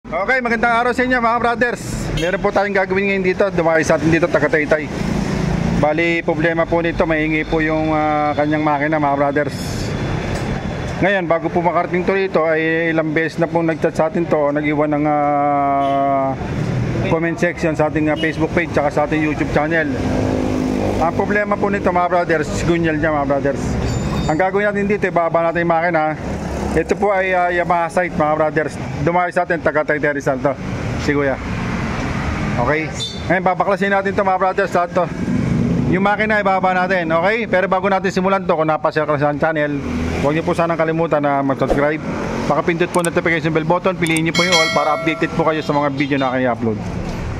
Okay, magandang araw sa inyo mga brothers. Meron po tayong gagawin ngayon dito. Dumayo sa atin dito, Taga-Taytay. Bali, problema po nito, mahingi po yung kanyang makina mga brothers. Ngayon, bago po makarating to rito, ay ilang beses na po nag-chat sa atin to, nag-iwan ng comment section sa ating Facebook page tsaka sa ating YouTube channel. Ang problema po nito mga brothers, gunyal niya mga brothers. Ang gagawin natin dito, ibaba natin yung makina. Ito po ay Yamaha site mga brothers. Dumayo sa atin, Taga-Taytay Rizal to, si Kuya. Okay, ngayon babaklasin natin to mga brothers, lahat to. Yung makina ibaba natin, okay? Pero bago natin simulan to, kung napasya ka sa channel, huwag niyo po sanang kalimutan na mag-subscribe. Pakapindot po notification bell button, piliin niyo po yung all para updated po kayo sa mga video na aking i-upload.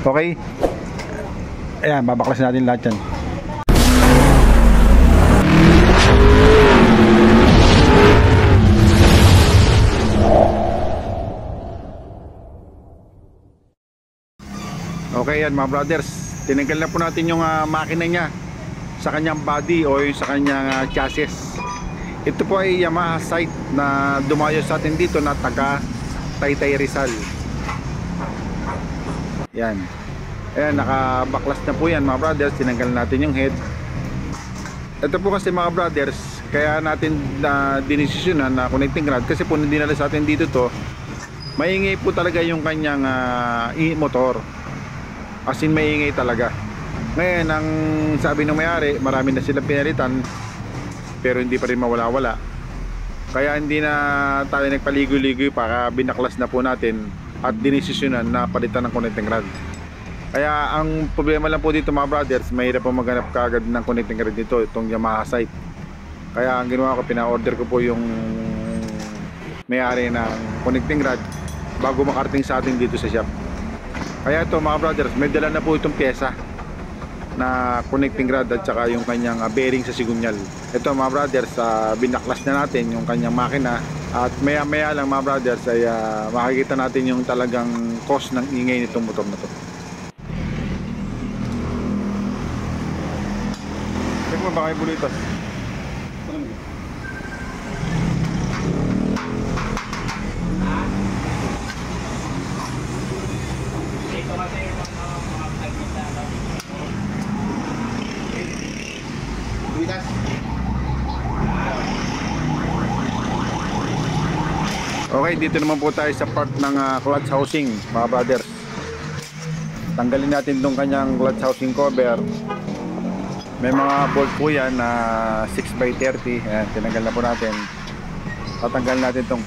Okay? Ayan, babaklasin natin lahat yan. Okay yan mga brothers, tinanggal na po natin yung makina niya sa kanyang body o yung sa kanyang chassis. Ito po ay Yamaha site na dumayo sa atin dito na Taga-Taytay Rizal. Yan. Ayan, nakabaklas na po yan mga brothers, tinanggal natin yung head. Ito po kasi mga brothers, kaya natin dinesisyonan na connecting rod kasi po dinala sa atin dito to, maingay po talaga yung kanyang motor. As in maingay talaga. Ngayon ang sabi ng may-ari, marami na silang pinalitan pero hindi pa rin mawala-wala. Kaya hindi na tayo nagpaligoy-ligoy para binaklas na po natin at dinesisyonan na palitan ng connecting rod. Kaya ang problema lang po dito mga brothers, mahirap po maghanap kaagad ng connecting rod dito, itong Yamaha site. Kaya ang ginawa ko, pina-order ko po yung may-ari ng connecting rod bago makarating sa atin dito sa shop. Kaya ito mga brothers, may dala na po itong pyesa na connecting rod at saka yung kanyang bearing sa sigunyal. Ito mga brothers, binaklas na natin yung kanyang makina at maya maya lang mga brothers ay makikita natin yung talagang cost ng ingay nitong motor na to. Check mo baka yung bulitas. Okay, dito naman po tayo sa part ng clutch housing mga brothers. Tanggalin natin itong kanyang clutch housing cover. May mga bolt po yan na 6x30. Ayan, tinanggal na po natin. Tatanggal natin itong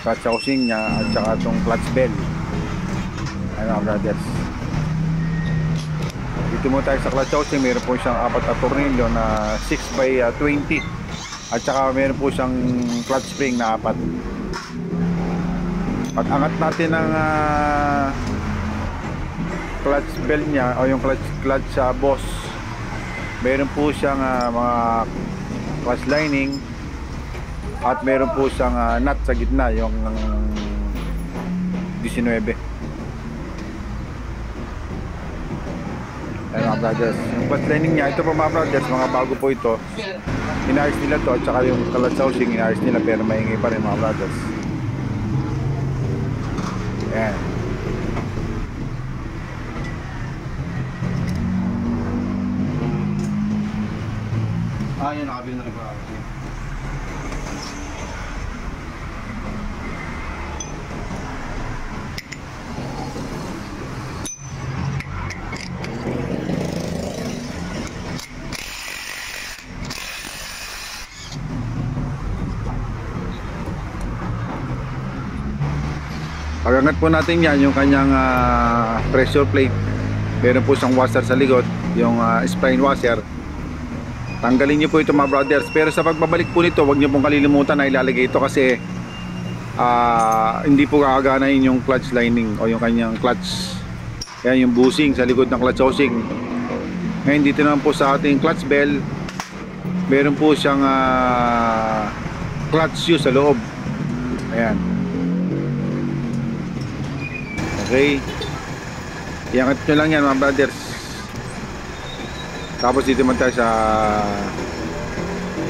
clutch housing nya at saka itong clutch bell. Ayan mga brothers. Dito mo tayo sa clutch housing. Mayroon po siyang 4 na tornilyo na 6x20. At saka mayroon po siyang clutch spring na 4. Pag angat natin ng clutch bell nya o yung clutch boss, mayroon po siyang mga clutch lining at mayroon po siyang nut sa gitna, yung 19. Ayan mga brothers, yung clutch lining nya, ito po mga brothers, mga bago po ito, inayos nila to at saka yung clutch housing inayos nila pero maingay pa rin mga brothers. Ayan. Yan, nakabili na rin pa. Pagangat po natin yan, yung kanyang pressure plate. Meron po siyang washer sa likod, yung spline washer. Tanggalin nyo po ito mga brothers. Pero sa pagbabalik po nito, huwag nyo pong kalilimutan na ilalagay ito kasi hindi po gaganahin yung clutch lining o yung kanyang clutch. Yan yung bushing sa likod ng clutch housing. Ngayon dito naman po sa ating clutch bell, meron po siyang clutch shoe sa loob. Ayan. Okay, iangat nyo lang yan mga brothers. Tapos dito man tayo sa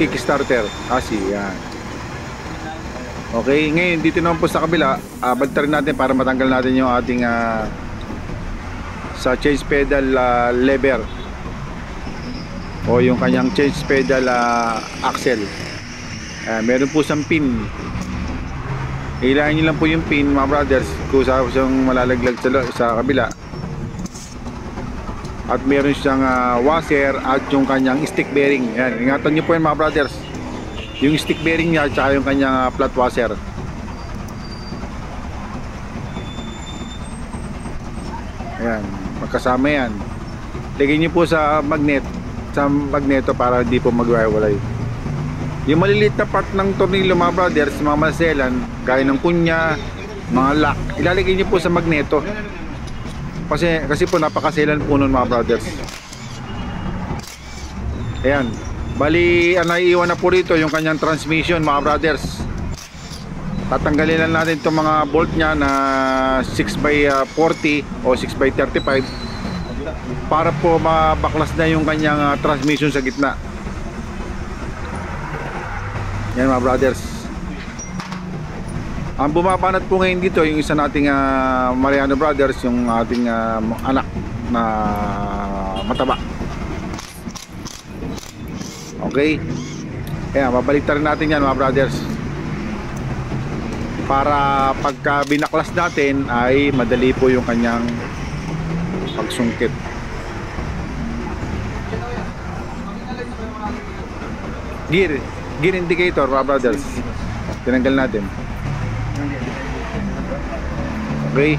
kickstarter kasi yan. Okay, ngayon dito naman po sa kabila, baliktad natin para matanggal natin yung ating sa change pedal lever o yung kanyang change pedal axle. Meron po siyang pin. Ilahin nyo lang po yung pin mga brothers kung saan malalaglag sa kabila. At meron siyang washer at yung kanyang stick bearing. Yan, ingatan nyo po yan mga brothers, yung stick bearing niya at saka yung kanyang flat washer. Ayan, magkasama yan. Lagyan nyo po sa magneto para hindi po magwawalay. Yung maliliit na part ng tornilyo mga brothers, mga maselan, gaya ng kunya, mga lock, ilalagay nyo po sa magneto. Kasi po napakaselan po nun mga brothers. Ayan, bali naiiwan na po rito yung kanyang transmission mga brothers. Tatanggalin lang natin itong mga bolt nya na 6x40 o 6x35 para po mabaklas na yung kanyang transmission sa gitna. Yan mga brothers. Ang bumabanat po ngayon dito yung isa nating Mariano brothers, yung ating anak na mataba. Okay, kaya babaliktad natin yan mga brothers para pagka binaklas natin ay madali po yung kanyang pagsungkit. Gear indicator mga brothers, tinanggal natin. Okay,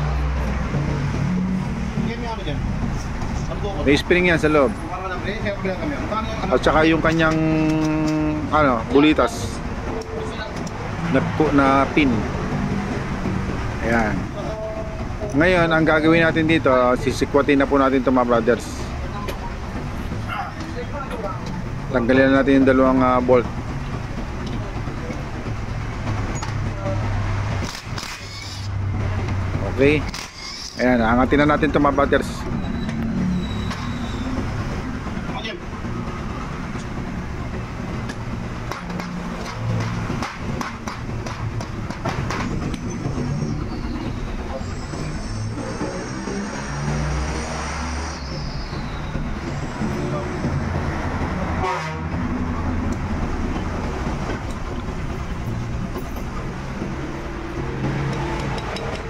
may spring yan sa loob at saka yung kanyang bulitas na pin. Ayan. Ngayon ang gagawin natin dito, sisikwatin na po natin ito mga brothers. Tanggalin na natin yung dalawang bolt. Okay, ayan, angatin na natin ito mga brothers.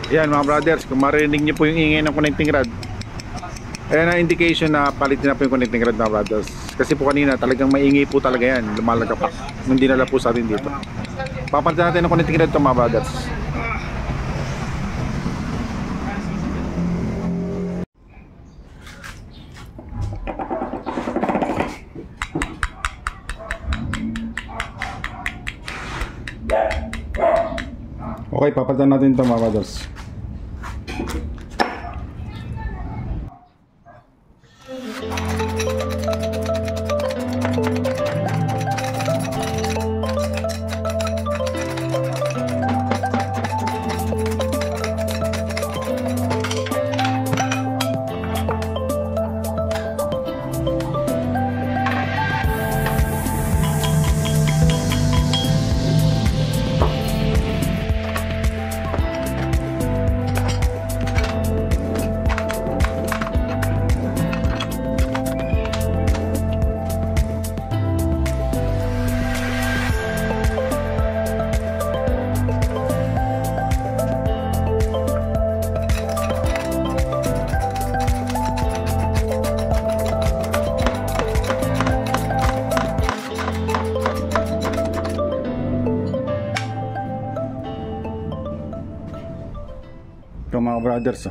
Yan mga brothers, kung marinig nyo po yung ingay ng connecting rod, ayan ang indication na palitin na po yung connecting rod mga brothers. Kasi po kanina talagang maingay po talaga yan, lumalagapak nung dinala po sa atin dito. Papalitan natin ng connecting rod ito mga brothers. Okay, papalitan natin ito mga brothers. Ito mga brothers,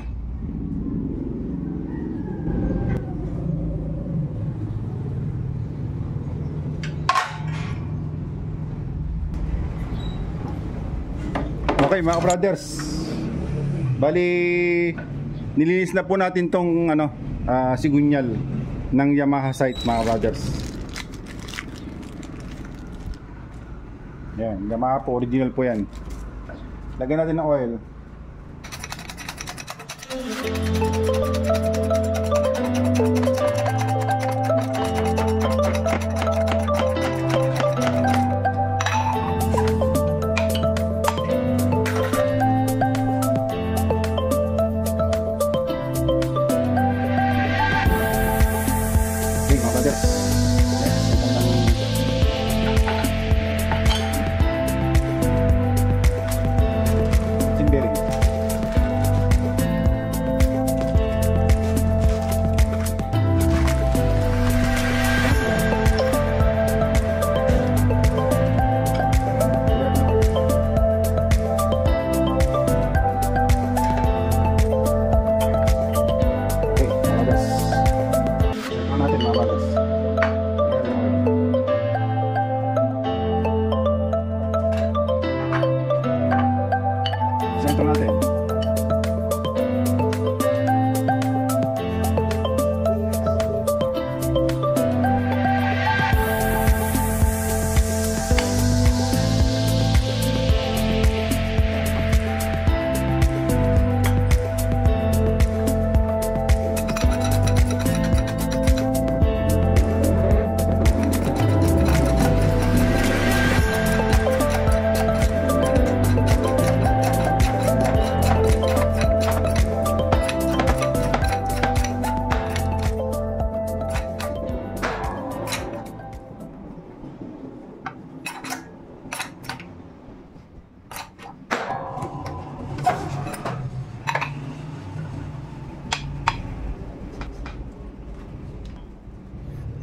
Okay mga brothers, bali nilinis na po natin tong sigunyal ng Yamaha sight mga brothers. Yan, Yamaha po, original po yan. Lagyan natin ng oil.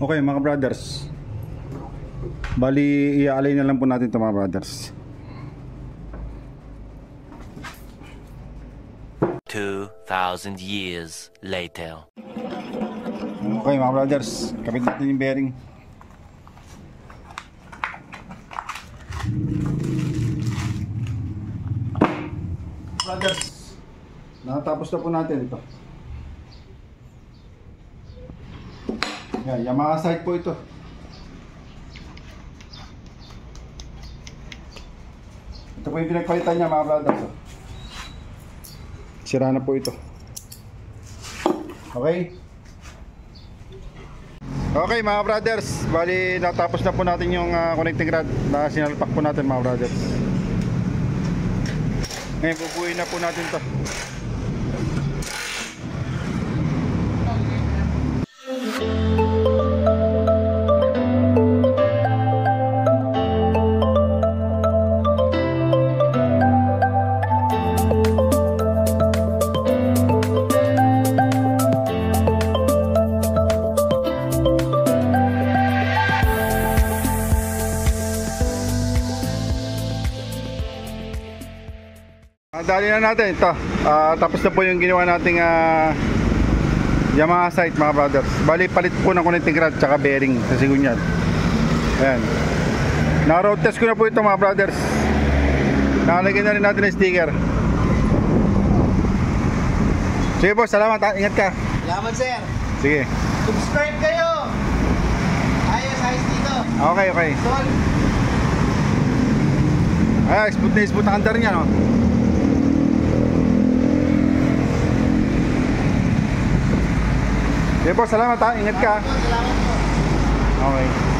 Okay mga brothers, bali iaalay na lang po natin ito mga brothers. 2,000 years later. Okay mga brothers, kapit natin yung bearing. Brothers, natapos na po natin ito. Yan, Yamaha side po ito. Ito po yung pinagpalitan niya mga brothers. Sira na po ito. Okay? Okay mga brothers, bali natapos na po natin yung connecting rod na sinalpak po natin mga brothers. Ngayon bubuuin na po natin to. Dali na natin ito. Tapos na po yung ginawa nating Yamaha sight mga brothers. Bali palit po ng connecting rod tsaka bearing sa sigunyad. Ayan. Na-road test ko na po ito mga brothers. Nalagyan na rin natin ng sticker. Sige boss, salamat ha. Ingat ka. Salamat sir. Sige. Subscribe kayo. Ayos dito. Okay, okay. Sol. Ay, smooth na andar niya no. Sige boss, salamat ha. Ingat ka. Salamat po. Okay.